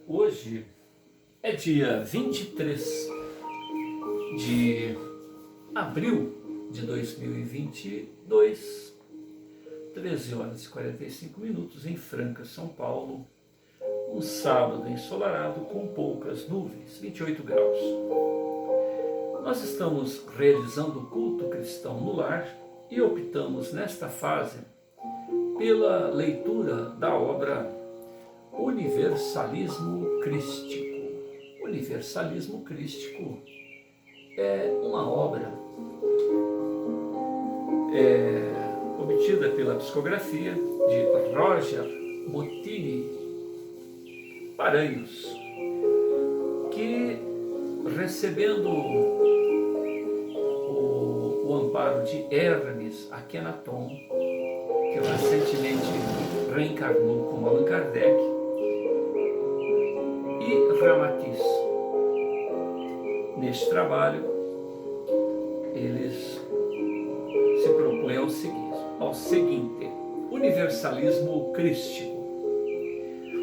Hoje é dia 23 de abril de 2022, 13 horas e 45 minutos em Franca, São Paulo. Um sábado ensolarado com poucas nuvens, 28 graus. Nós estamos realizando o culto cristão no lar e optamos nesta fase pela leitura da obra Universalismo Crístico. Universalismo Crístico é uma obra obtida pela psicografia de Roger Bottini Paranhos, que, recebendo o amparo de Hermes Akhenaton, que recentemente reencarnou como Allan Kardec, e Ramatiz, neste trabalho, eles se propõem ao seguinte: universalismo crístico.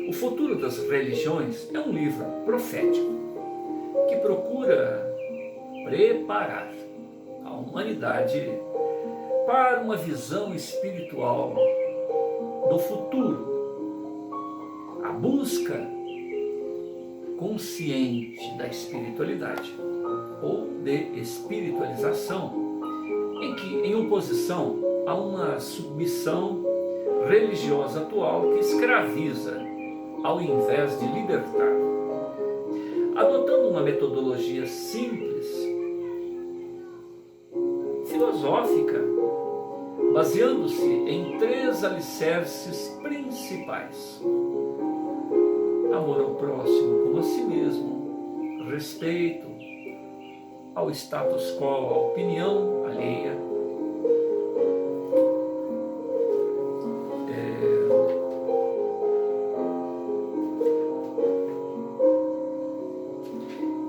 O Futuro das Religiões é um livro profético que procura preparar a humanidade para uma visão espiritual do futuro, a busca consciente da espiritualidade ou de espiritualização, em oposição a uma submissão religiosa atual que escraviza ao invés de libertar. Adotando uma metodologia simples, filosófica, baseando-se em 3 alicerces principais: amor ao próximo como a si mesmo, respeito ao status quo, à opinião alheia,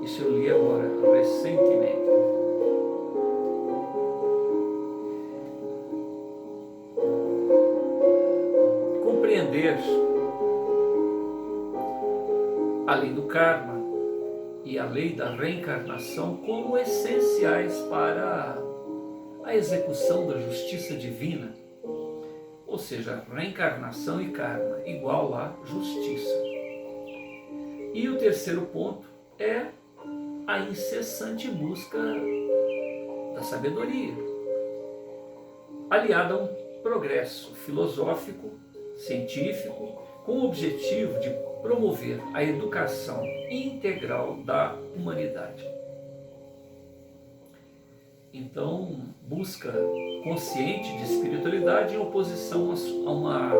isso eu li agora recentemente. Compreender a lei do karma e a lei da reencarnação como essenciais para a execução da justiça divina, ou seja, reencarnação e karma igual a justiça. E o terceiro ponto é a incessante busca da sabedoria, aliada a um progresso filosófico, científico, com o objetivo de promover a educação integral da humanidade. Então, busca consciente de espiritualidade em oposição a uma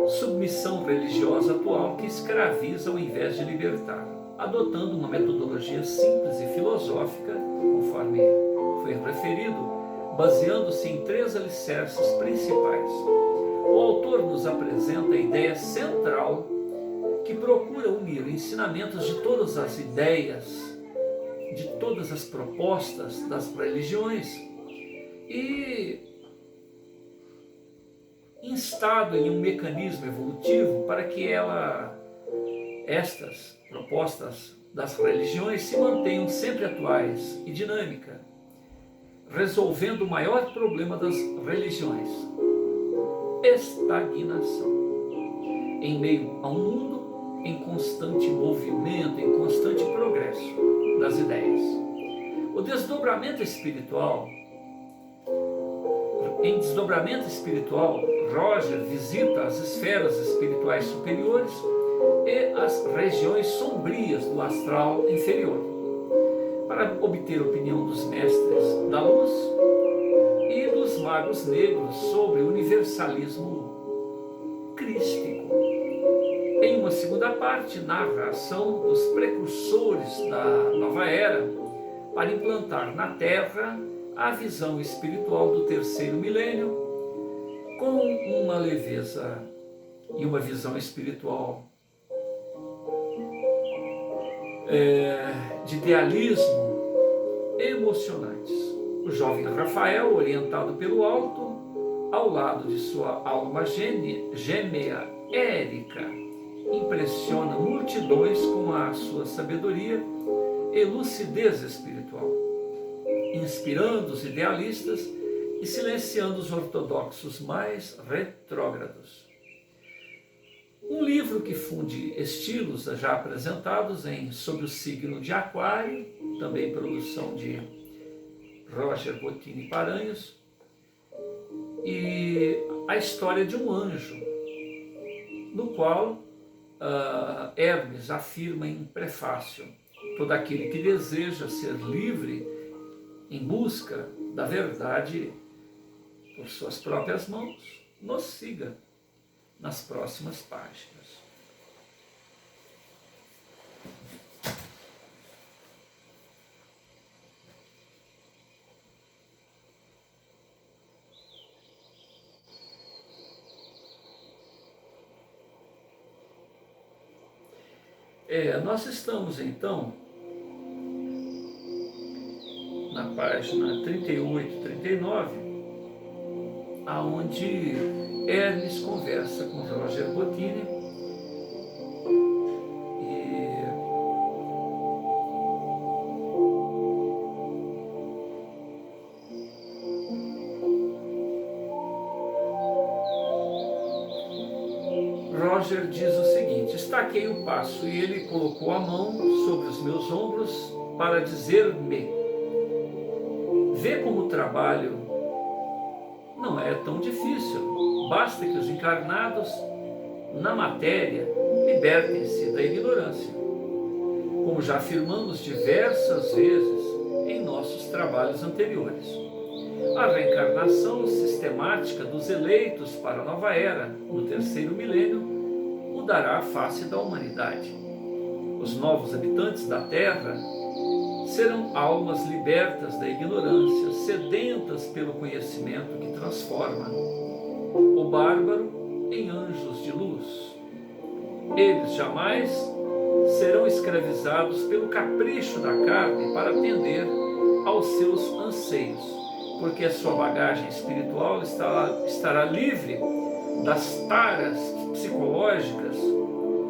submissão religiosa atual que escraviza ao invés de libertar, adotando uma metodologia simples e filosófica, conforme foi referido, baseando-se em 3 alicerces principais. O autor nos apresenta a ideia central que procura unir ensinamentos de todas as ideias, de todas as propostas das religiões e instado em um mecanismo evolutivo para que estas propostas das religiões se mantenham sempre atuais e dinâmicas, resolvendo o maior problema das religiões: estagnação, em meio a um mundo em constante movimento, em constante progresso das ideias. O desdobramento espiritual, em desdobramento espiritual, Roger visita as esferas espirituais superiores e as regiões sombrias do astral inferior, para obter a opinião dos mestres da luz e dos magos negros sobre o universalismo crístico. Em uma segunda parte, narra a ação dos precursores da nova era para implantar na Terra a visão espiritual do terceiro milênio, com uma leveza e uma visão espiritual de idealismo emocionantes. O jovem Rafael, orientado pelo alto, ao lado de sua alma gêmea Érica, impressiona multidões com a sua sabedoria e lucidez espiritual, inspirando os idealistas e silenciando os ortodoxos mais retrógrados. Um livro que funde estilos já apresentados em Sob o Signo de Aquário, também produção de Roger Bottini Paranhos, e a história de um anjo, no qual Hermes afirma em prefácio: todo aquele que deseja ser livre em busca da verdade por suas próprias mãos, nos siga nas próximas páginas. Nós estamos então na página 38 e 39, aonde Hermes conversa com Roger Bottini e Roger diz o seguinte: estaquei o passo e ele colocou a mão sobre os meus ombros para dizer-me: vê como o trabalho não é tão difícil, basta que os encarnados na matéria libertem-se da ignorância, como já afirmamos diversas vezes em nossos trabalhos anteriores. A reencarnação sistemática dos eleitos para a nova era, no terceiro milênio, mudará a face da humanidade. Os novos habitantes da Terra serão almas libertas da ignorância, sedentas pelo conhecimento que transforma o bárbaro em anjos de luz. Eles jamais serão escravizados pelo capricho da carne para atender aos seus anseios, porque a sua bagagem espiritual estará livre das taras psicológicas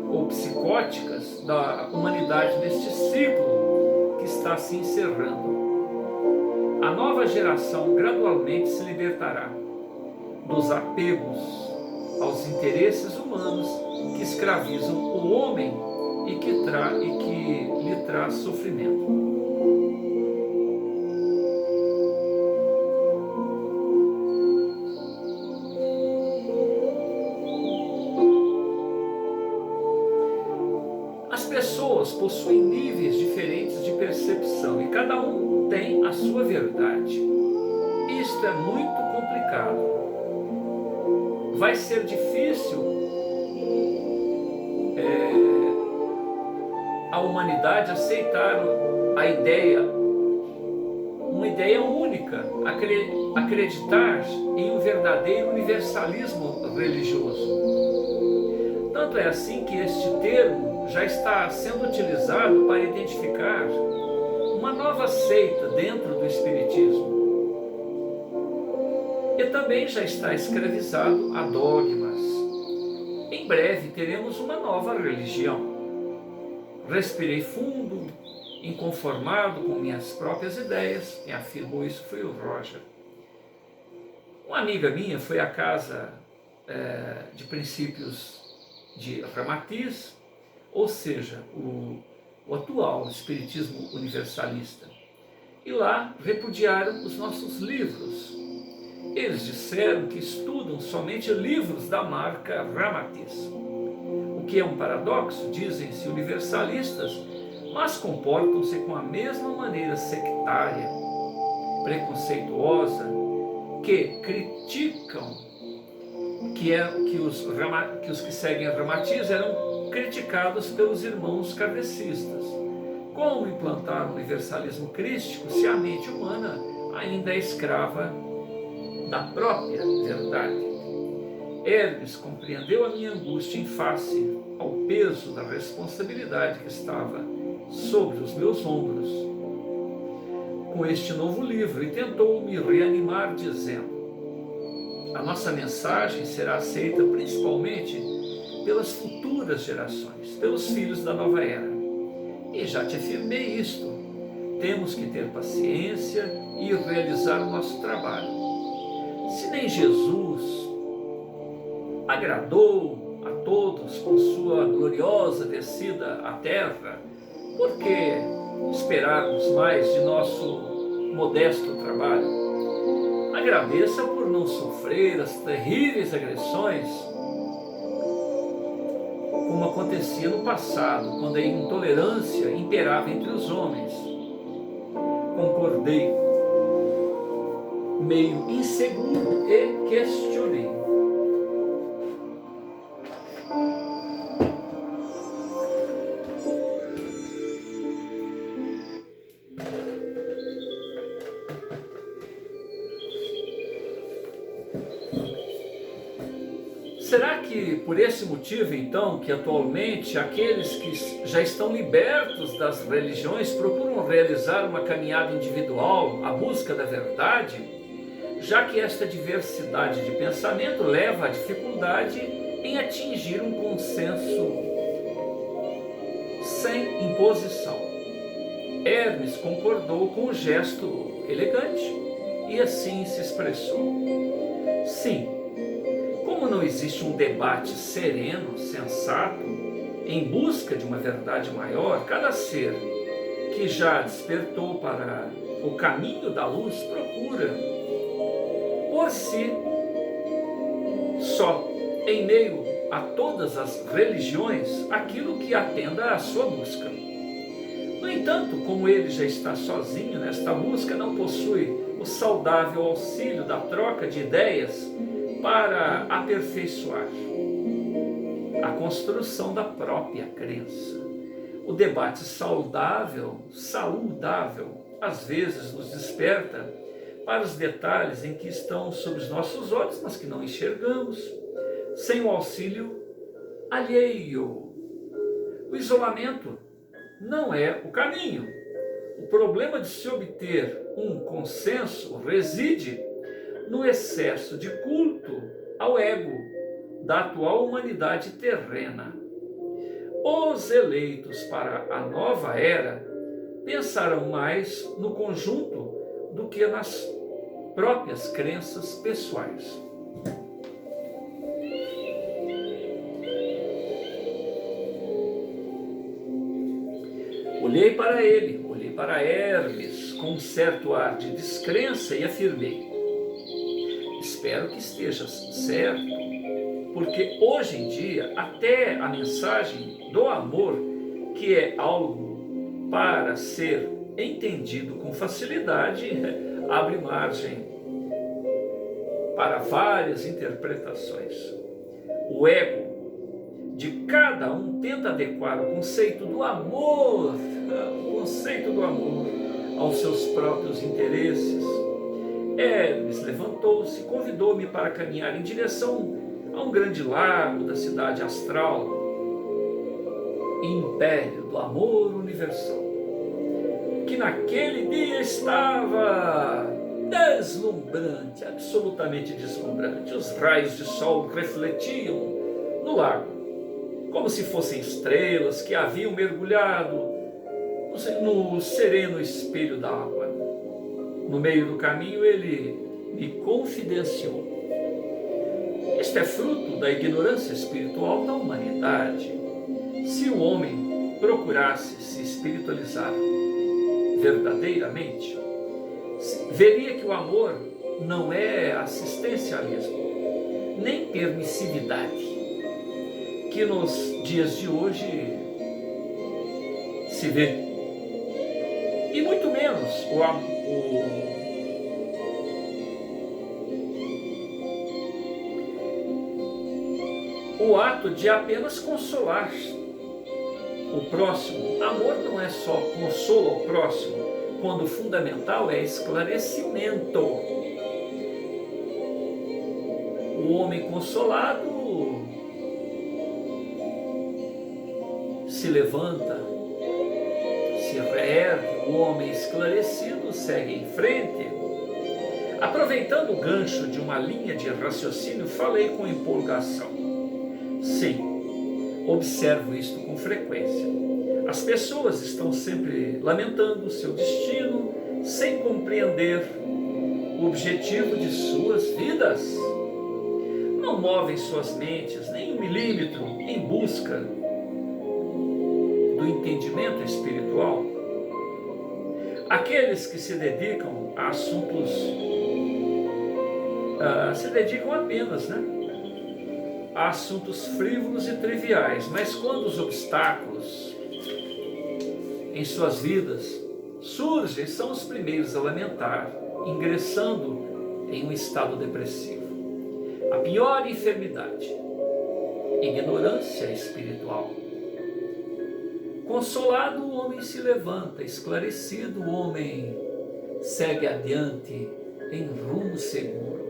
ou psicóticas da humanidade neste ciclo que está se encerrando. A nova geração gradualmente se libertará dos apegos aos interesses humanos que escravizam o homem e que lhe traz sofrimento. As pessoas possuem níveis diferentes de percepção e cada um tem a sua verdade. Isto é muito complicado. Vai ser difícil a humanidade aceitar a ideia, uma ideia única, acreditar em um verdadeiro universalismo religioso. Tanto é assim que este termo já está sendo utilizado para identificar uma nova seita dentro do Espiritismo. E também já está escravizado a dogmas. Em breve teremos uma nova religião. Respirei fundo, inconformado com minhas próprias ideias. Quem afirmou isso foi o Roger. Uma amiga minha foi à casa de princípios de Ramatiz, ou seja, o atual Espiritismo universalista. E lá repudiaram os nossos livros. Eles disseram que estudam somente livros da marca Ramatiz. O que é um paradoxo, dizem-se universalistas, mas comportam-se com a mesma maneira sectária, preconceituosa, que criticam que os que seguem Ramatiz eram criticados pelos irmãos kardecistas. Como implantar o universalismo crístico se a mente humana ainda é escrava da própria verdade? Hermes compreendeu a minha angústia em face ao peso da responsabilidade que estava sobre os meus ombros com este novo livro e tentou me reanimar dizendo: a nossa mensagem será aceita principalmente pelas futuras gerações, pelos filhos da nova era. E já te afirmei isto. Temos que ter paciência e realizar o nosso trabalho. Se nem Jesus agradou a todos com sua gloriosa descida à terra, por que esperarmos mais de nosso modesto trabalho? Agradeça por não sofrer as terríveis agressões como acontecia no passado, quando a intolerância imperava entre os homens. Concordei, meio inseguro, e questionei. Será que por esse motivo, então, que atualmente aqueles que já estão libertos das religiões procuram realizar uma caminhada individual à busca da verdade, já que esta diversidade de pensamento leva à dificuldade em atingir um consenso sem imposição? Hermes concordou com o gesto elegante e assim se expressou. Sim, como não existe um debate sereno, sensato, em busca de uma verdade maior, cada ser que já despertou para o caminho da luz procura, por si só, em meio a todas as religiões, aquilo que atenda à sua busca. No entanto, como ele já está sozinho nesta busca, não possui o saudável auxílio da troca de ideias para aperfeiçoar a construção da própria crença. O debate saudável, às vezes nos desperta para os detalhes em que estão sob os nossos olhos, mas que não enxergamos, sem o auxílio alheio. O isolamento não é o caminho. O problema de se obter um consenso reside no excesso de culto ao ego da atual humanidade terrena. Os eleitos para a nova era pensarão mais no conjunto do que nas próprias crenças pessoais. Olhei para ele, olhei para Hermes com um certo ar de descrença e afirmei: espero que estejas certo, porque hoje em dia até a mensagem do amor, que é algo para ser entendido com facilidade, abre margem para várias interpretações. O ego de cada um tenta adequar o conceito do amor, aos seus próprios interesses. Hermes levantou-se e convidou-me para caminhar em direção a um grande lago da cidade astral, império do amor universal, que naquele dia estava deslumbrante, absolutamente deslumbrante. Os raios de sol refletiam no lago, como se fossem estrelas que haviam mergulhado no sereno espelho d'água. No meio do caminho ele me confidenciou: este é fruto da ignorância espiritual da humanidade. Se o homem procurasse se espiritualizar verdadeiramente, veria que o amor não é assistencialismo, nem permissividade, que nos dias de hoje se vê. E muito menos o ato de apenas consolar o próximo. Amor não é só consolo ao próximo, quando o fundamental é esclarecimento. O homem consolado se levanta, se reergue. O homem esclarecido segue em frente. Aproveitando o gancho de uma linha de raciocínio, falei com empolgação: sim, Observo isto com frequência. As pessoas estão sempre lamentando o seu destino, sem compreender o objetivo de suas vidas. Não movem suas mentes nem 1 milímetro em busca do entendimento espiritual. Aqueles que se dedicam a assuntos, se dedicam apenas, a assuntos frívolos e triviais, mas quando os obstáculos em suas vidas surgem, são os primeiros a lamentar, ingressando em um estado depressivo. A pior enfermidade, ignorância espiritual. Consolado, o homem se levanta, esclarecido, o homem segue adiante em rumo seguro.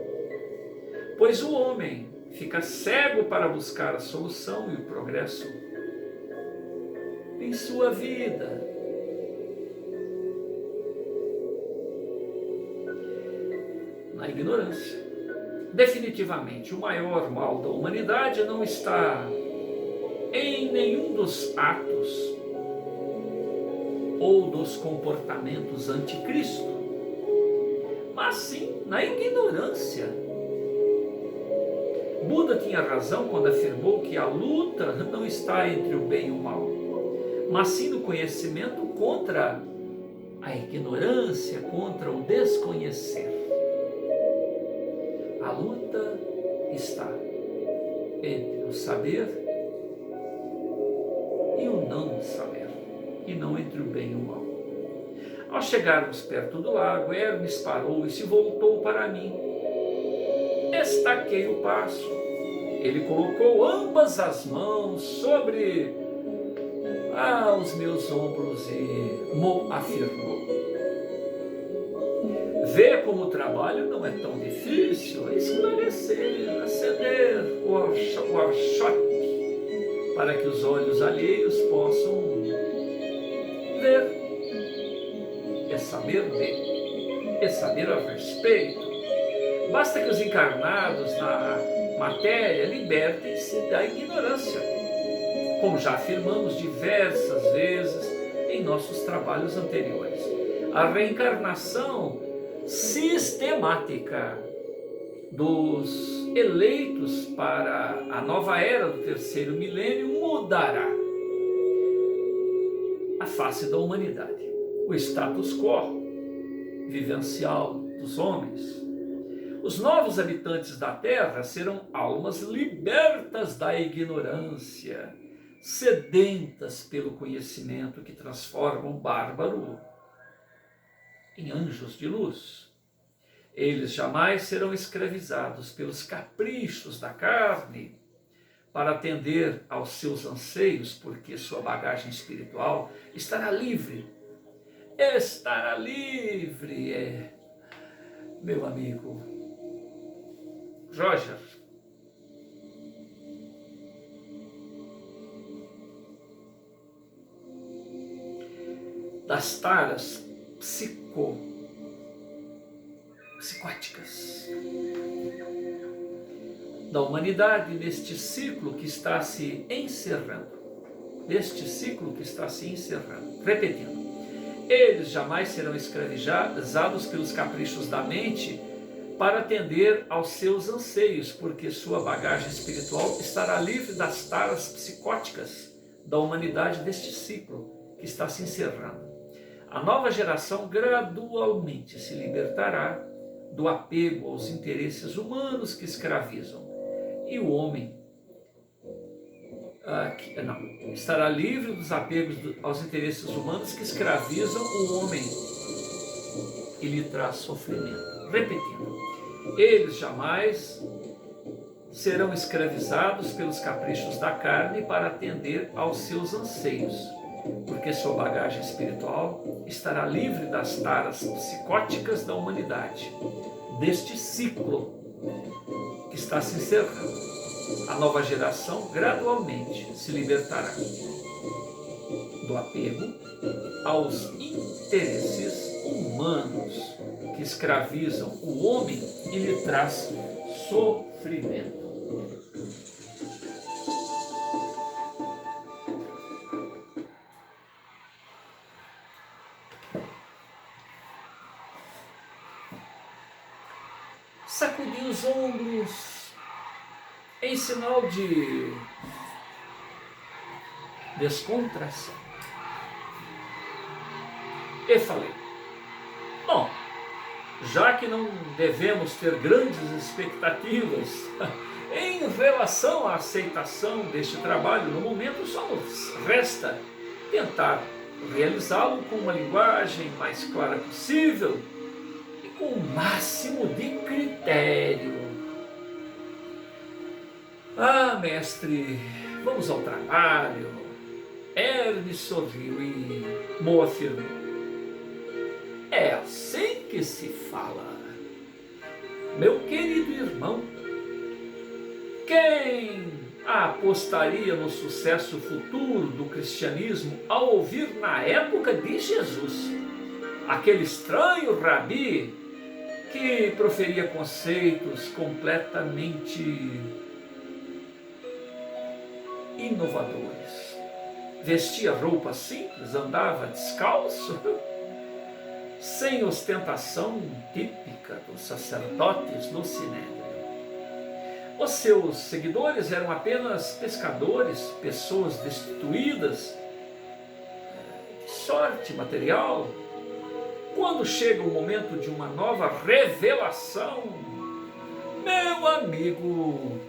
Pois o homem fica cego para buscar a solução e o progresso em sua vida. Na ignorância. Definitivamente, o maior mal da humanidade não está em nenhum dos atos ou dos comportamentos anticristo, mas sim na ignorância. Buda tinha razão quando afirmou que a luta não está entre o bem e o mal, mas sim no conhecimento contra a ignorância, contra o desconhecer. A luta está entre o saber e o não saber, e não entre o bem e o mal. Ao chegarmos perto do lago, Hermes parou e se voltou para mim. Estaquei o passo. Ele colocou ambas as mãos sobre os meus ombros e afirmou: vê como o trabalho não é tão difícil, esclarecer, acender o archote, para que os olhos alheios possam ver. É saber ver, é saber a respeito. Basta que os encarnados na matéria libertem-se da ignorância, como já afirmamos diversas vezes em nossos trabalhos anteriores. A reencarnação sistemática dos eleitos para a nova era do 3º milênio mudará a face da humanidade, o status quo vivencial dos homens. Os novos habitantes da Terra serão almas libertas da ignorância, sedentas pelo conhecimento, que transforma o bárbaro em anjos de luz. Eles jamais serão escravizados pelos caprichos da carne para atender aos seus anseios, porque sua bagagem espiritual estará livre. Estará livre, meu amigo Roger. Das taras psicóticas da humanidade neste ciclo que está se encerrando. Repetindo, eles jamais serão escravizados pelos caprichos da mente para atender aos seus anseios, porque sua bagagem espiritual estará livre das taras psicóticas da humanidade deste ciclo que está se encerrando. A nova geração gradualmente se libertará do apego aos interesses humanos que escravizam, e o homem estará livre dos apegos aos interesses humanos que escravizam o homem e lhe traz sofrimento. Repetindo, eles jamais serão escravizados pelos caprichos da carne para atender aos seus anseios, porque sua bagagem espiritual estará livre das taras psicóticas da humanidade, deste ciclo que está se encerrando. A nova geração gradualmente se libertará do apego aos interesses humanos que escravizam o homem e lhe traz sofrimento. sacudi os ombros em sinal de descontração e falei: bom, já que não devemos ter grandes expectativas em relação à aceitação deste trabalho no momento, só nos resta tentar realizá-lo com uma linguagem mais clara possível e com o máximo de critério. Ah, mestre, vamos ao trabalho. Hermes sorriu e Mo afirmou: é assim que se fala. Meu querido irmão, quem apostaria no sucesso futuro do cristianismo ao ouvir na época de Jesus aquele estranho rabi que proferia conceitos completamente inovadores? Vestia roupa simples, andava descalço, sem ostentação típica dos sacerdotes no sinédrio. Os seus seguidores eram apenas pescadores, pessoas destituídas de sorte material. Quando chega o momento de uma nova revelação, meu amigo,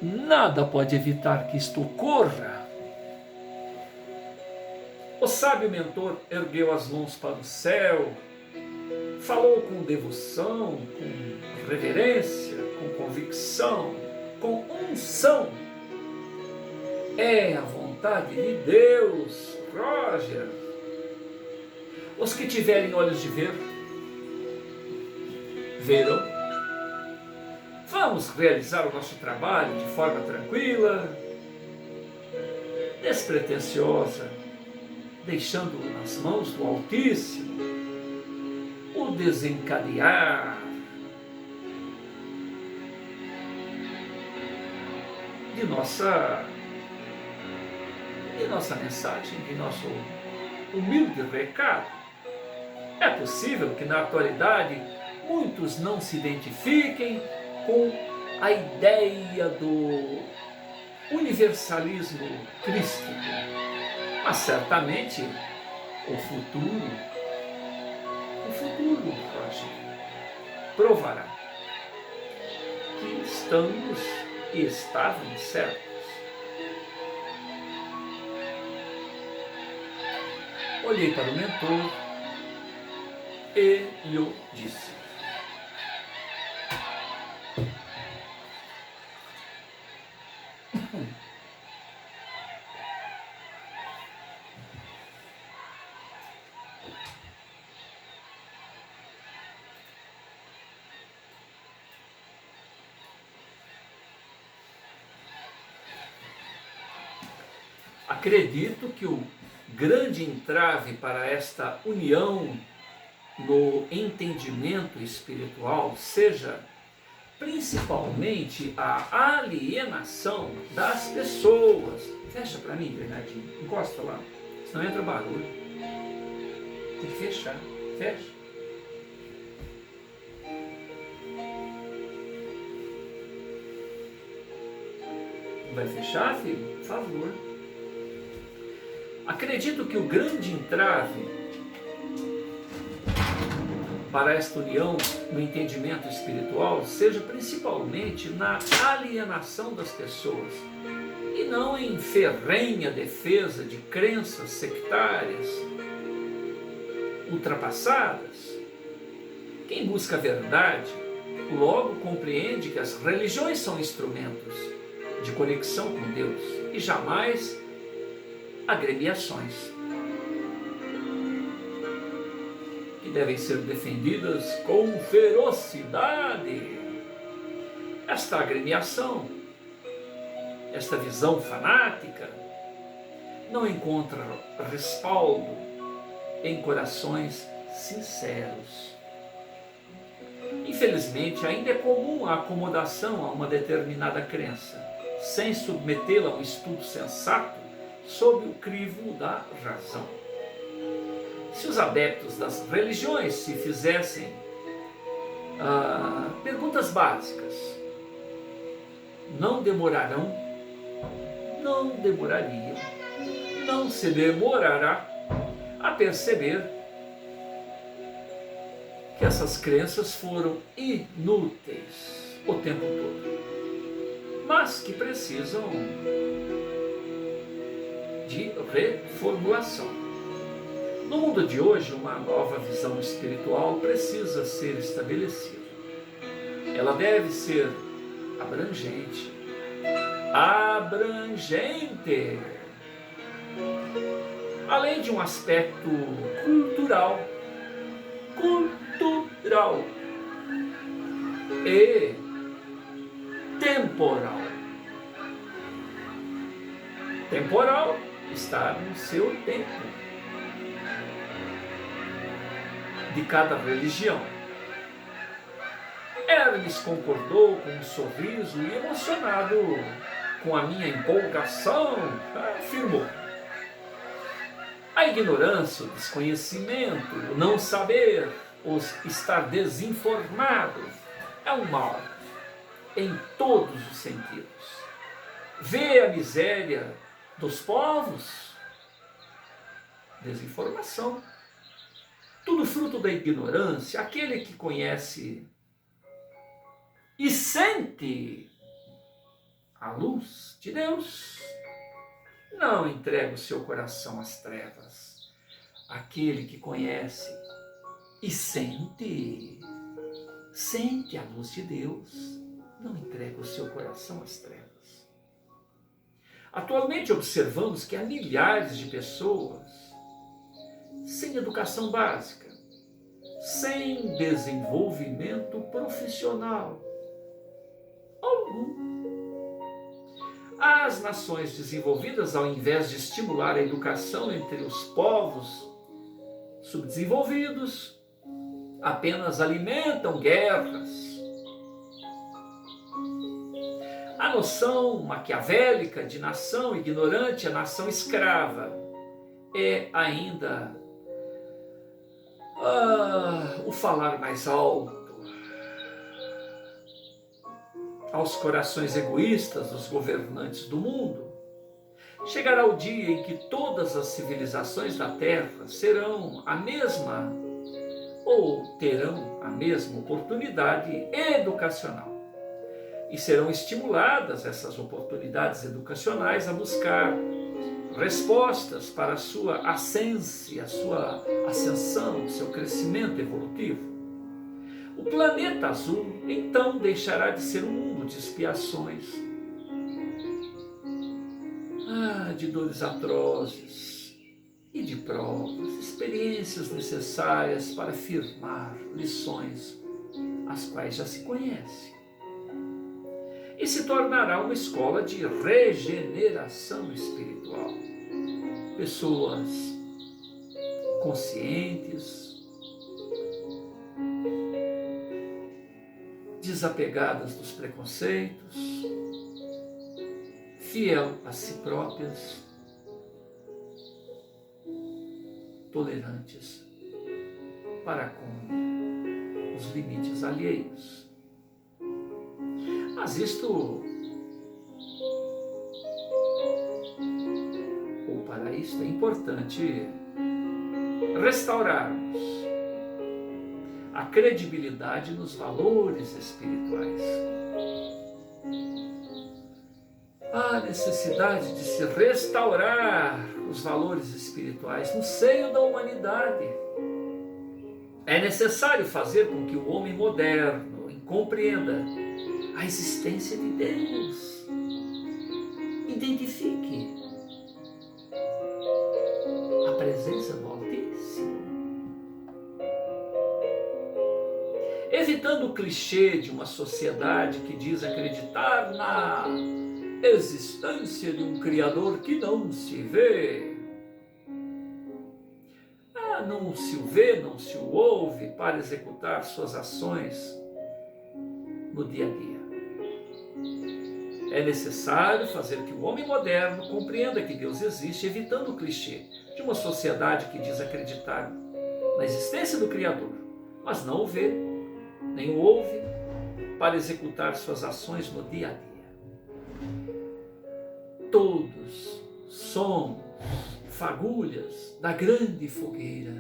nada pode evitar que isto ocorra. O sábio mentor ergueu as mãos para o céu, falou com devoção, com reverência, com convicção, com unção. É a vontade de Deus, Roger. Os que tiverem olhos de ver, verão. Vamos realizar o nosso trabalho de forma tranquila, despretensiosa, deixando nas mãos do Altíssimo o desencadear de nossa mensagem, de nosso humilde recado. É possível que na atualidade muitos não se identifiquem com a ideia do universalismo crístico, mas certamente o futuro, Roger, provará que estamos e estávamos certos. Olhei para o mentor e lhe disse: acredito que o grande entrave para esta união no entendimento espiritual seja principalmente a alienação das pessoas. Fecha para mim, Bernardinho. Encosta lá, senão entra barulho. Tem que fechar. Fecha. Vai fechar, filho? Por favor. Acredito que o grande entrave para esta união no entendimento espiritual seja principalmente na alienação das pessoas e não em ferrenha defesa de crenças sectárias ultrapassadas. Quem busca a verdade logo compreende que as religiões são instrumentos de conexão com Deus e jamais agremiações que devem ser defendidas com ferocidade. Esta agremiação, esta visão fanática, não encontra respaldo em corações sinceros. Infelizmente, ainda é comum a acomodação a uma determinada crença, sem submetê-la a um estudo sensato sob o crivo da razão. Se os adeptos das religiões se fizessem perguntas básicas, não demorariam, não se demorará a perceber que essas crenças foram inúteis o tempo todo, mas que precisam de reformulação. No mundo de hoje, uma nova visão espiritual precisa ser estabelecida. Ela deve ser abrangente. Além de um aspecto cultural e temporal. Temporal está no seu tempo de cada religião. Hermes concordou com um sorriso e, emocionado com a minha empolgação, afirmou: a ignorância, o desconhecimento, o não saber, o estar desinformado é um mal em todos os sentidos. Vê a miséria dos povos? Desinformação. Tudo fruto da ignorância. Aquele que conhece e sente a luz de Deus não entrega o seu coração às trevas. Aquele que conhece e sente a luz de Deus não entrega o seu coração às trevas. Atualmente observamos que há milhares de pessoas sem educação básica, sem desenvolvimento profissional algum. As nações desenvolvidas, ao invés de estimular a educação entre os povos subdesenvolvidos, apenas alimentam guerras. A noção maquiavélica de nação ignorante, a nação escrava, é ainda o falar mais alto aos corações egoístas dos governantes do mundo. Chegará o dia em que todas as civilizações da Terra serão a mesma ou terão a mesma oportunidade educacional. E serão estimuladas essas oportunidades educacionais a buscar respostas para a sua ascensão, a sua ascensão, o seu crescimento evolutivo. O planeta azul, então, deixará de ser um mundo de expiações, de dores atrozes e de provas, experiências necessárias para firmar lições as quais já se conhece. E se tornará uma escola de regeneração espiritual. Pessoas conscientes, desapegadas dos preconceitos, fiel a si próprias, tolerantes para com os limites alheios. Mas para isto é importante restaurarmos a credibilidade nos valores espirituais. Há necessidade de se restaurar os valores espirituais no seio da humanidade. É necessário fazer com que o homem moderno compreenda a existência de Deus, identifique a presença do Altíssimo, evitando o clichê de uma sociedade que diz acreditar na existência de um Criador que não se vê. Não se o vê, não se o ouve para executar suas ações no dia a dia. É necessário fazer que o homem moderno compreenda que Deus existe, evitando o clichê de de uma sociedade que diz acreditar na existência do Criador, mas não o vê, nem o ouve para executar suas ações no dia a dia. Todos somos fagulhas da grande fogueira,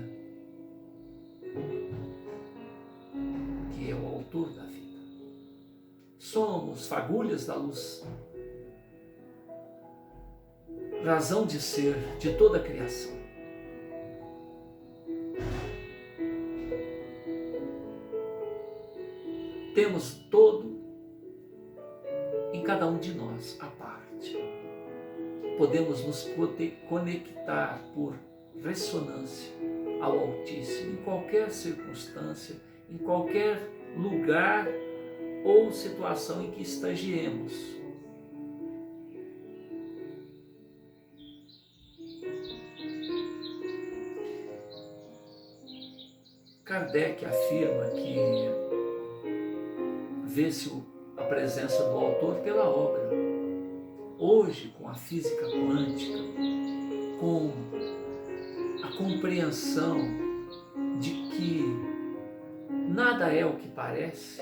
que é o autor da vida. Somos fagulhas da luz, razão de ser de toda a criação. Temos todo em cada um de nós a parte. Podemos nos conectar por ressonância ao Altíssimo, em qualquer circunstância, em qualquer lugar ou situação em que estagiemos. Kardec afirma que vê-se a presença do autor pela obra. Hoje, com a física quântica, com a compreensão de que nada é o que parece,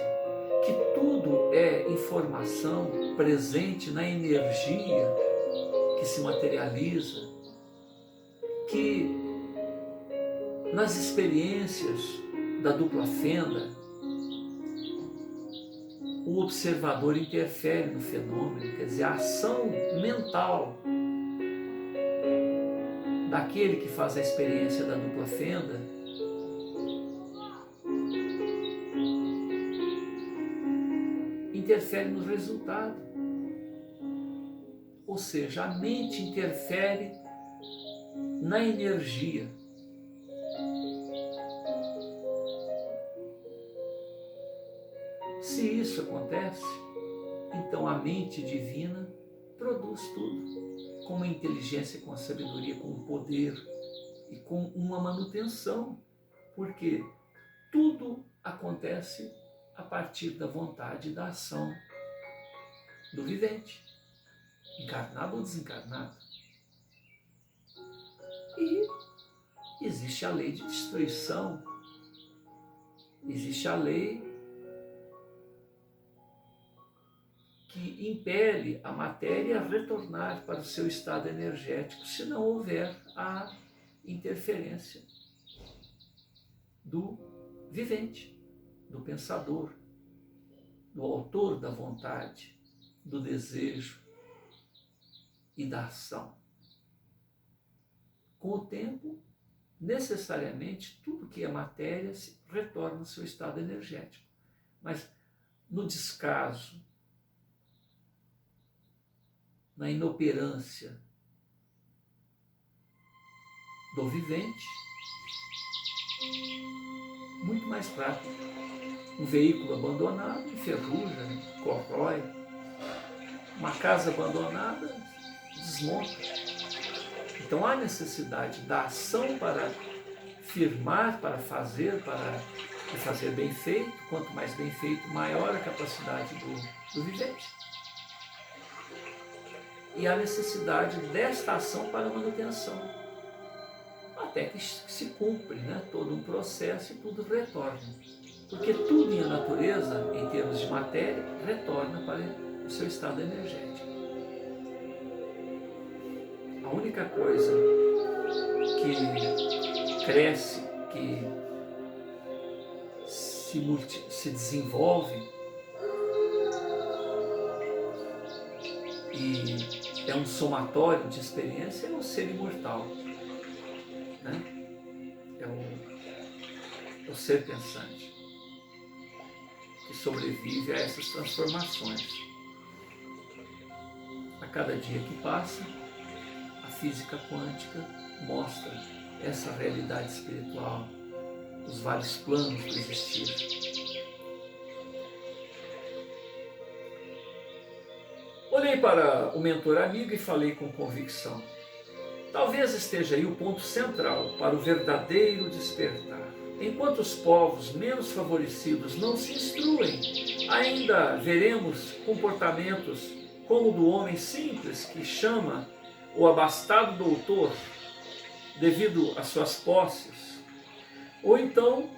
que tudo é informação presente na energia que se materializa, que nas experiências da dupla fenda, o observador interfere no fenômeno, quer dizer, a ação mental daquele que faz a experiência da dupla fenda interfere no resultado. Ou seja, a mente interfere na energia. Se isso acontece, então a mente divina produz tudo, com uma inteligência, com a sabedoria, com o poder e com uma manutenção, porque tudo acontece a partir da vontade e da ação do vivente, encarnado ou desencarnado. E existe a lei de destruição, existe a lei que impele a matéria a retornar para o seu estado energético, se não houver a interferência do vivente, do pensador, do autor da vontade, do desejo e da ação. Com o tempo, necessariamente, tudo que é matéria retorna ao seu estado energético. Mas no descaso, na inoperância do vivente, muito mais prático. Um veículo abandonado enferruja, corrói. Uma casa abandonada desmonta. Então há necessidade da ação para firmar, para fazer bem feito. Quanto mais bem feito, maior a capacidade do vivente. E há necessidade desta ação para a manutenção, até que se cumpre, todo um processo e tudo retorna. Porque tudo em natureza, em termos de matéria, retorna para o seu estado energético. A única coisa que cresce, que se desenvolve e é um somatório de experiência, é o ser imortal, é o ser pensante, que sobrevive a essas transformações. A cada dia que passa, a física quântica mostra essa realidade espiritual, os vários planos do existir. Olhei para o mentor amigo e falei com convicção. Talvez esteja aí o ponto central para o verdadeiro despertar. Enquanto os povos menos favorecidos não se instruem, ainda veremos comportamentos como o do homem simples que chama o abastado doutor devido às suas posses. Ou então,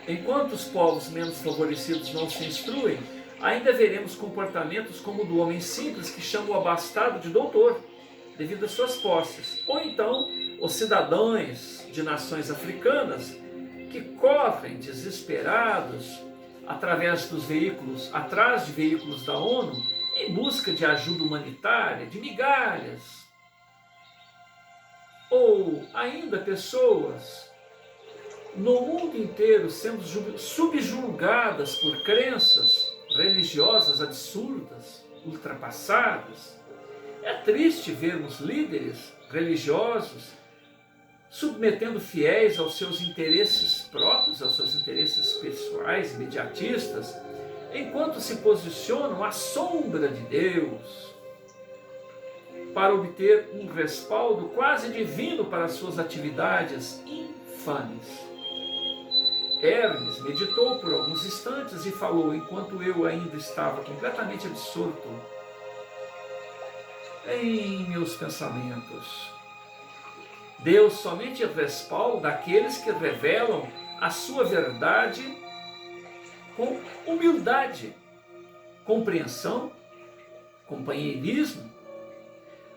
enquanto os povos menos favorecidos não se instruem, ainda veremos comportamentos como o do homem simples que chama o abastado de doutor, devido às suas posses. Ou então, os cidadãos de nações africanas que correm desesperados atrás de veículos da ONU, em busca de ajuda humanitária, de migalhas. Ou ainda pessoas no mundo inteiro sendo subjugadas por crenças religiosas absurdas, ultrapassadas. É triste vermos líderes religiosos submetendo fiéis aos seus interesses próprios, aos seus interesses pessoais, imediatistas, enquanto se posicionam à sombra de Deus, para obter um respaldo quase divino para suas atividades infames. Hermes meditou por alguns instantes e falou, enquanto eu ainda estava completamente absorto em meus pensamentos: Deus somente respalda aqueles que revelam a sua verdade com humildade, compreensão, companheirismo.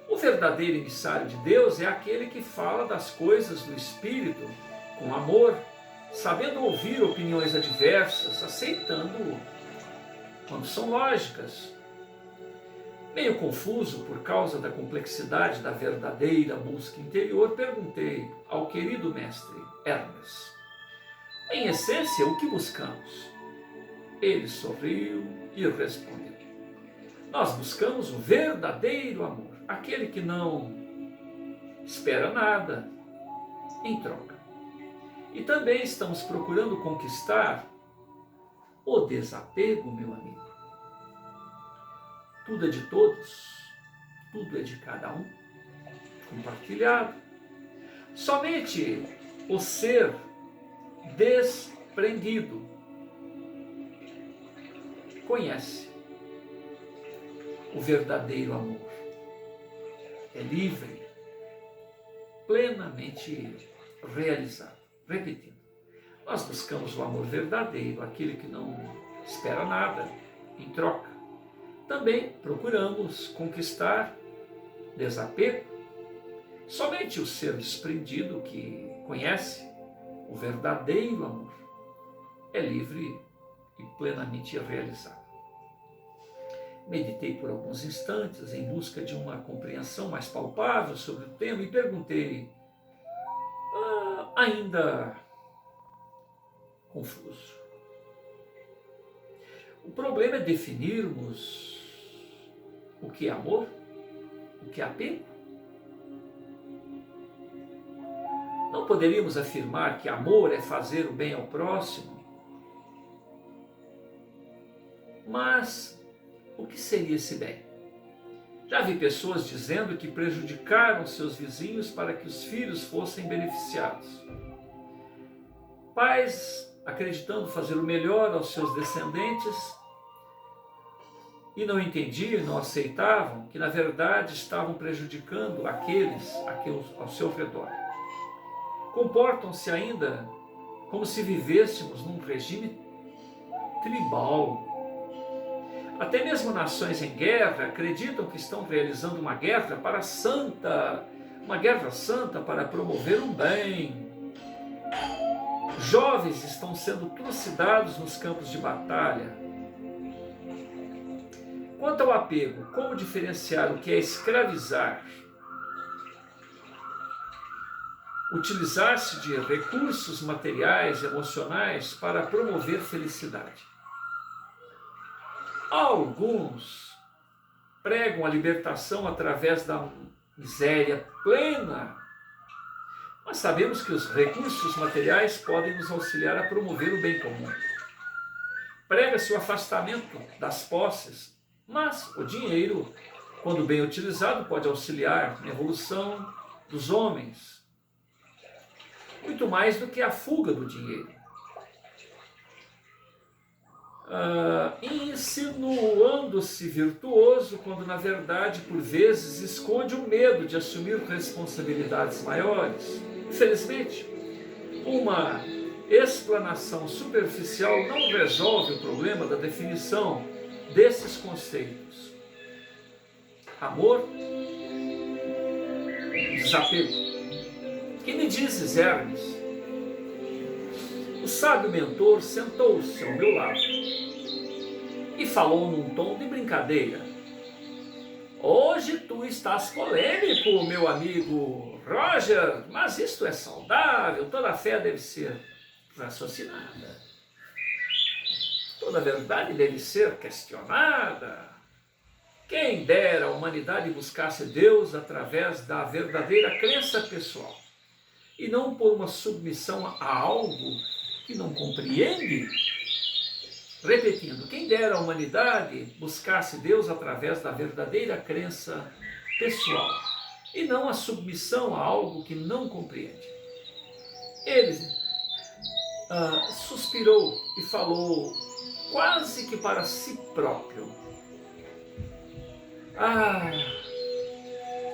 O verdadeiro emissário de Deus é aquele que fala das coisas do Espírito com amor, sabendo ouvir opiniões adversas, aceitando quando são lógicas. Meio confuso por causa da complexidade da verdadeira busca interior, perguntei ao querido mestre Hermes: em essência, o que buscamos? Ele sorriu e respondeu: nós buscamos o verdadeiro amor, aquele que não espera nada em troca. E também estamos procurando conquistar o desapego, meu amigo. Tudo é de todos, tudo é de cada um, compartilhado. Somente o ser desprendido conhece o verdadeiro amor. É livre, plenamente realizado. Repetindo, nós buscamos o amor verdadeiro, aquele que não espera nada em troca. Também procuramos conquistar desapego. Somente o ser desprendido que conhece o verdadeiro amor é livre e plenamente realizado. Meditei por alguns instantes em busca de uma compreensão mais palpável sobre o tema e perguntei, ainda confuso: o problema é definirmos o que é amor, o que é apego? Não poderíamos afirmar que amor é fazer o bem ao próximo? Mas o que seria esse bem? Já vi pessoas dizendo que prejudicaram seus vizinhos para que os filhos fossem beneficiados. Pais acreditando fazer o melhor aos seus descendentes e não entendiam, não aceitavam que na verdade estavam prejudicando aqueles ao seu redor. Comportam-se ainda como se vivêssemos num regime tribal. Até mesmo nações em guerra acreditam que estão realizando uma guerra santa para promover um bem. Jovens estão sendo trucidados nos campos de batalha. Quanto ao apego, como diferenciar o que é escravizar? Utilizar-se de recursos materiais e emocionais para promover felicidade. Alguns pregam a libertação através da miséria plena, mas sabemos que os recursos materiais podem nos auxiliar a promover o bem comum. Prega-se o afastamento das posses, mas o dinheiro, quando bem utilizado, pode auxiliar na evolução dos homens, muito mais do que a fuga do dinheiro. insinuando-se virtuoso, quando na verdade, por vezes, esconde o medo de assumir responsabilidades maiores. Infelizmente, uma explanação superficial não resolve o problema da definição desses conceitos. Amor, desapego. Que me dizes, Hermes? O sábio mentor sentou-se ao meu lado e falou num tom de brincadeira. Hoje tu estás polêmico, meu amigo Roger, mas isto é saudável, toda fé deve ser raciocinada. Toda verdade deve ser questionada. Quem dera a humanidade buscasse Deus através da verdadeira crença pessoal e não por uma submissão a algo que não compreende. Repetindo, quem dera a humanidade buscasse Deus através da verdadeira crença pessoal e não a submissão a algo que não compreende. Ele suspirou e falou quase que para si próprio.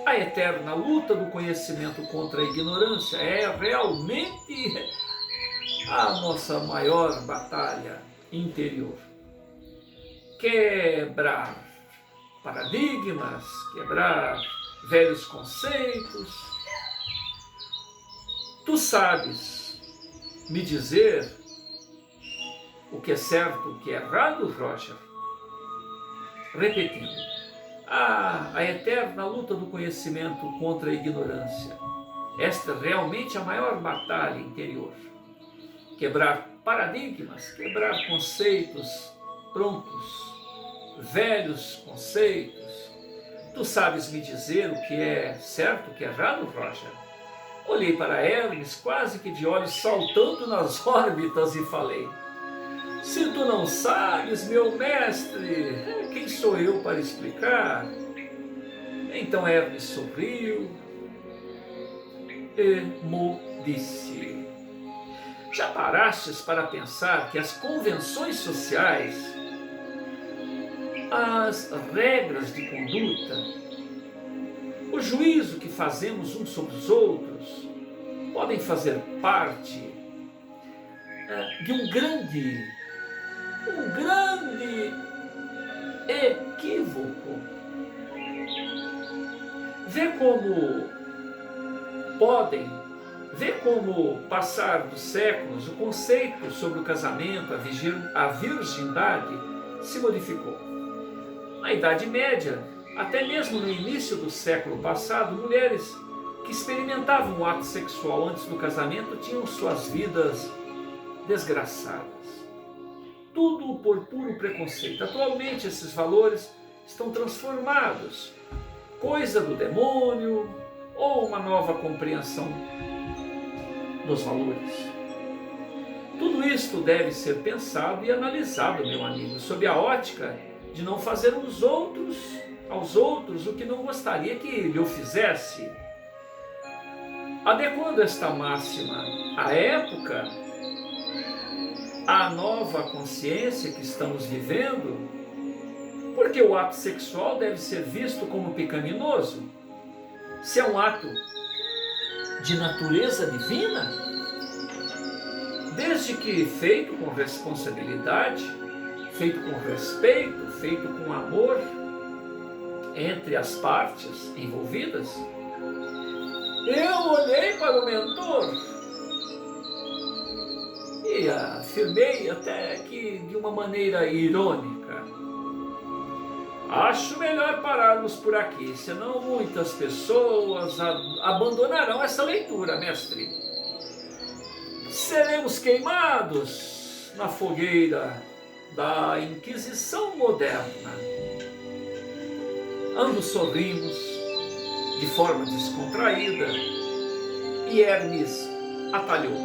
A eterna luta do conhecimento contra a ignorância é realmente a nossa maior batalha interior. Quebrar paradigmas, quebrar velhos conceitos. Tu sabes me dizer o que é certo, o que é errado, Roger? Repetindo, a eterna luta do conhecimento contra a ignorância. Esta é realmente a maior batalha interior. Quebrar paradigmas, quebrar conceitos prontos, velhos conceitos. Tu sabes me dizer o que é certo, o que é errado, Roger? Olhei para Hermes quase que de olhos saltando nas órbitas e falei: se tu não sabes, meu mestre, quem sou eu para explicar? Então Hermes sorriu e me disse: já parastes para pensar que as convenções sociais, as regras de conduta, o juízo que fazemos uns sobre os outros, podem fazer parte de um grande equívoco? Vê como passar dos séculos o conceito sobre o casamento, a virgindade se modificou. Na Idade Média, até mesmo no início do século passado, mulheres que experimentavam o ato sexual antes do casamento tinham suas vidas desgraçadas. Tudo por puro preconceito. Atualmente esses valores estão transformados. Coisa do demônio ou uma nova compreensão dos valores. Tudo isto deve ser pensado e analisado, meu amigo, sob a ótica de não fazer aos outros o que não gostaria que lhe o fizesse. Adequando esta máxima à época, à nova consciência que estamos vivendo, porque o ato sexual deve ser visto como pecaminoso? Se é um ato de natureza divina, desde que feito com responsabilidade, feito com respeito, feito com amor entre as partes envolvidas. Eu olhei para o mentor e afirmei até que de uma maneira irônica: acho melhor pararmos por aqui, senão muitas pessoas abandonarão essa leitura, mestre. Seremos queimados na fogueira da Inquisição moderna. Ambos sorrimos de forma descontraída e Hermes atalhou: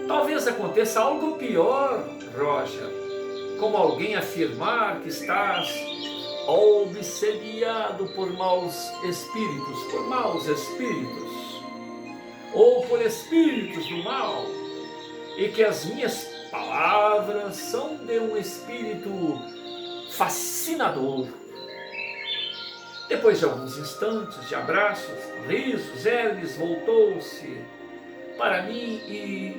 talvez aconteça algo pior, Roger, como alguém afirmar que estás obsediado por maus espíritos, ou por espíritos do mal, e que as minhas palavras são de um espírito fascinador. Depois de alguns instantes de abraços, risos, Hermes voltou-se para mim e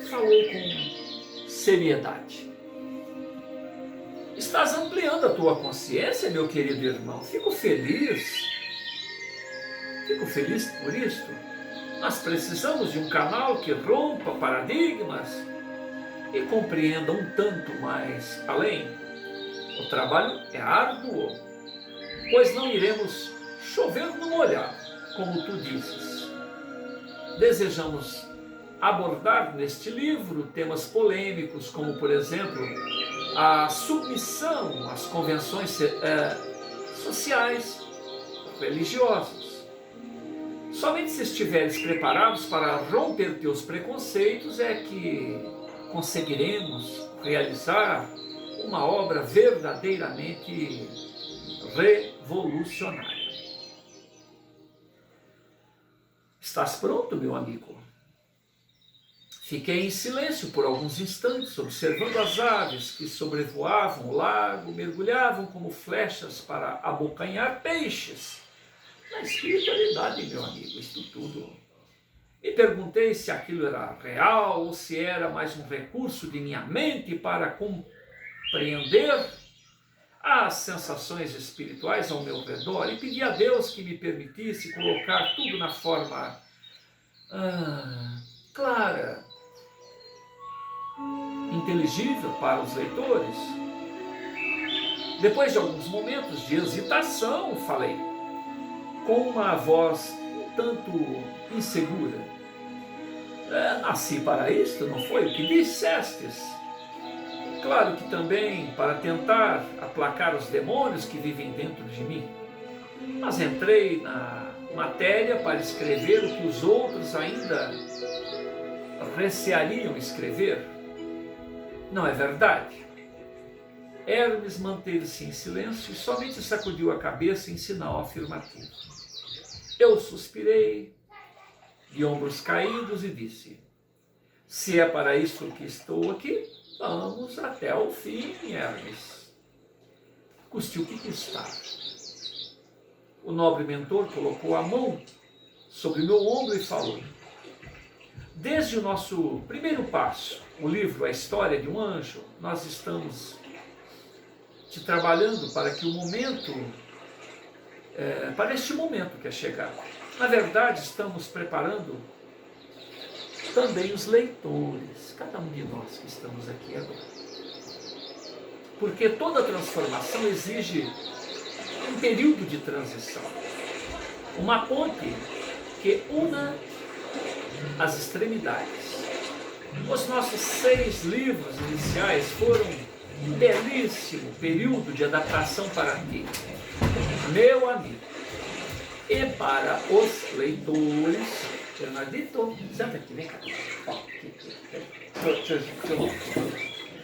falou com seriedade. Estás ampliando a tua consciência, meu querido irmão. Fico feliz por isto. Nós precisamos de um canal que rompa paradigmas e compreenda um tanto mais além. O trabalho é árduo, pois não iremos chover no molhado, como tu dizes. Desejamos abordar neste livro temas polêmicos, como, por exemplo, a submissão às convenções sociais, religiosas. Somente se estiveres preparados para romper teus preconceitos é que conseguiremos realizar uma obra verdadeiramente revolucionária. Estás pronto, meu amigo? Fiquei em silêncio por alguns instantes, observando as aves que sobrevoavam o lago, mergulhavam como flechas para abocanhar peixes. Na espiritualidade, meu amigo, isto tudo. Me perguntei se aquilo era real ou se era mais um recurso de minha mente para compreender as sensações espirituais ao meu redor e pedi a Deus que me permitisse colocar tudo na forma clara, inteligível para os leitores. Depois de alguns momentos de hesitação, falei com uma voz um tanto insegura. Nasci para isto, não foi o que dissestes? Claro que também para tentar aplacar os demônios que vivem dentro de mim. Mas entrei na matéria para escrever o que os outros ainda receariam escrever. Não é verdade? Hermes manteve-se em silêncio e somente sacudiu a cabeça em sinal afirmativo. Eu suspirei, de ombros caídos, e disse: se é para isso que estou aqui, vamos até o fim, Hermes. Custe o que custar. O nobre mentor colocou a mão sobre meu ombro e falou: desde o nosso primeiro passo, o livro A História de um Anjo, nós estamos te trabalhando para que o momento, para este momento que é chegado. Na verdade, estamos preparando também os leitores, cada um de nós que estamos aqui agora. Porque toda transformação exige um período de transição, uma ponte que una as extremidades. Os nossos 6 livros iniciais foram um belíssimo período de adaptação para ti, meu amigo, e para os leitores. Bernardito, senta aqui, vem cá.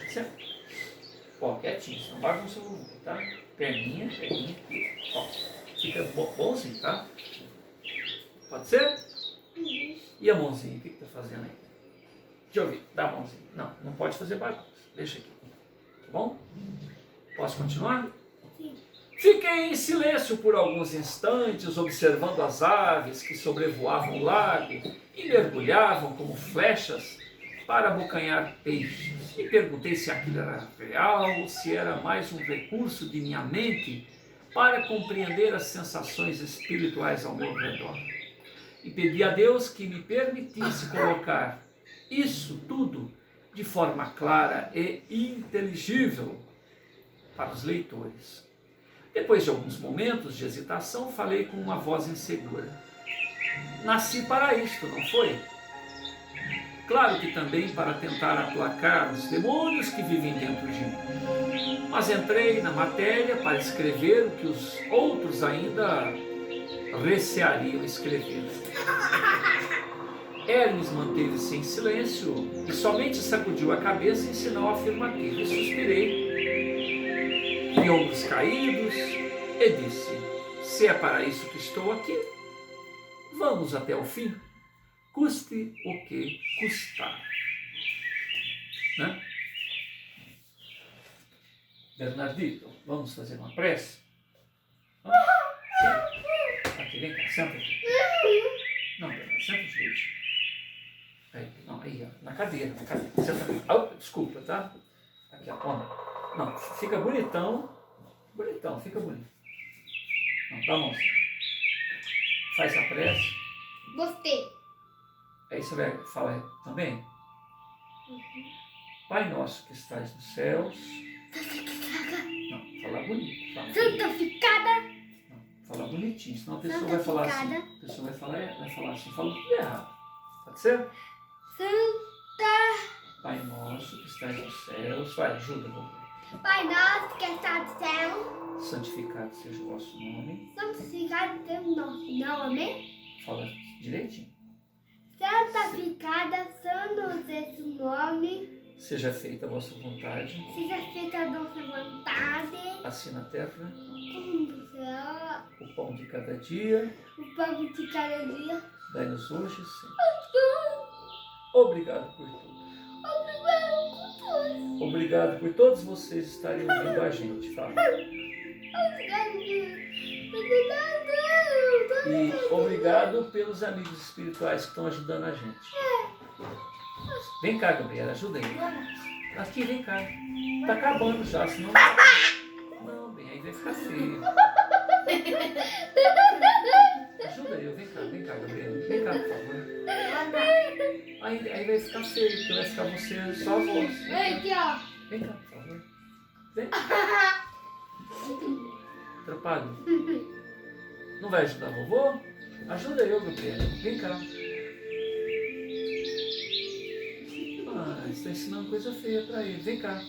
Senta. Ó, quietinho, não bagunça o volume, tá? Perninha aqui. Ó, fica bonzinho, tá? Pode ser? E a mãozinha, o que tá fazendo aí? Deixa eu ver, dá a mãozinha. Não pode fazer bagunça, deixa aqui. Tá bom? Posso continuar? Sim. Fiquei em silêncio por alguns instantes, observando as aves que sobrevoavam o lago e mergulhavam como flechas para abocanhar peixes. Me perguntei se aquilo era real ou se era mais um recurso de minha mente para compreender as sensações espirituais ao meu redor. E pedi a Deus que me permitisse colocar isso tudo de forma clara e inteligível para os leitores. Depois de alguns momentos de hesitação, falei com uma voz insegura. Nasci para isto, não foi? Claro que também para tentar aplacar os demônios que vivem dentro de mim. Mas entrei na matéria para escrever o que os outros ainda receariam escrever. Hermes manteve-se em silêncio e somente sacudiu a cabeça em sinal afirmativo. E suspirei, de ombros caídos, e disse: se é para isso que estou aqui, vamos até o fim, custe o que custar. né? Bernardito, vamos fazer uma prece? Vamos? Aqui, vem cá, senta aqui. Não, Bernardo, senta direito. Aí, não, aí, ó, na cadeira. Senta aqui. Oh, desculpa, tá? Aqui, ó. Não, fica bonitão. Bonitão, fica bonito. Não, dá a mão. Faz a prece. Gostei. Aí você vai falar também. Pai nosso que estás nos céus. Não, falar bonito. Fala. Santificada. Não, falar bonitinho, senão a pessoa vai falar assim. A pessoa vai falar assim, fala tudo errado. Pode ser? Santa. Pai nosso que estás nos céus. Vai, ajuda, vovô. Pai nosso que está no céu. Santificado seja o vosso nome. Santificado seja o nosso nome. Amém? Fala direitinho. Santificada seja o nome. Seja feita a vossa vontade, Seja feita a nossa vontade. assim na terra, Como no céu. o pão de cada dia, O pão de cada dia. dai-nos hoje e sempre. Obrigado por tudo. Obrigado por tudo. Obrigado por todos vocês estarem ouvindo a gente. Fala. Obrigado. E obrigado pelos amigos espirituais que estão ajudando a gente. Vem cá, Gabriela, ajuda aí. Aqui, vem cá. Tá acabando já, senão... Não, bem, aí vai ficar feio. Ajuda eu, vem cá, Gabriela. Vem cá, por favor. Aí vai ficar feio, porque vai ficar você só a voz. Aqui, ó. Vem cá, por favor. Vem. Atrapalho. Não vai ajudar a vovô? Ajuda eu, Gabriela. Vem cá. Ah, você está ensinando coisa feia para ele. Vem cá.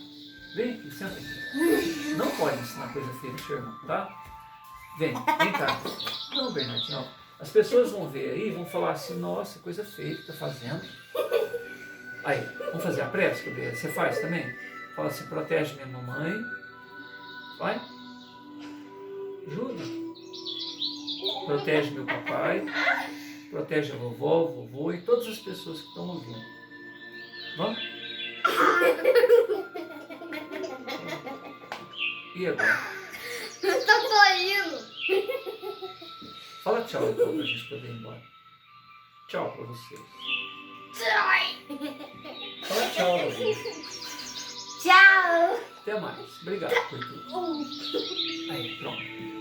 Vem aqui, senta aqui. Não pode ensinar coisa feia no seu irmão, tá? Vem cá. Não, Bernardinho. Ó. As pessoas vão ver aí e vão falar assim, nossa, coisa feia que tá fazendo. Aí, vamos fazer a prece, Gabriela? Você faz também? Fala assim, protege minha mamãe. Vai. Ajuda. Protege meu papai. Protege a vovó, o vovô e todas as pessoas que estão ouvindo. Vamos? E agora? Eu tô sorrindo. Fala tchau então pra gente poder ir embora. Tchau pra vocês. Fala tchau, Gabi. Tchau. Até mais. Obrigado por tudo. Aí, pronto.